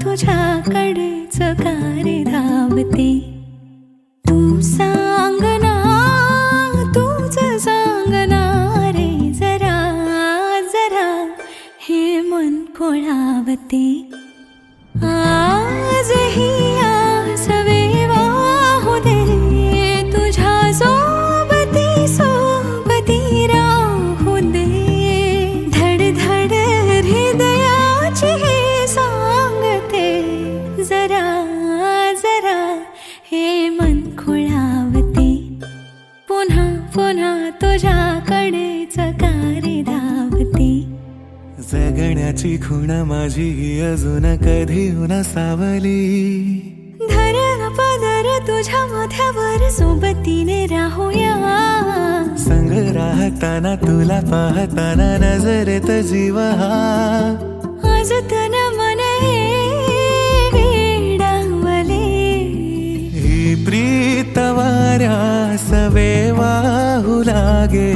तुझ्याकडेच का रे धावते. तू सांग ना, तूच सांग ना रे, जरा जरा हे मन खोळावते. आजही आस वाहू दे, तुझ्या सोबती सोबती राहू दे. धड धड हृदयाची हे सांगते, जरा जरा हे मन खोळावते. पुन्हा पुन्हा तुझ्याकडेच का रे धावते. जगण्याची खुण माझी अजून कधी न सावली. धर पदर तुझ्या माथ्यावर, सोबतीने राहूया. संग राहताना तुला पाहताना नजरेत जीव हा. आज तन मन वेडावले, ही प्रीत वाऱ्यास वाहू लागे.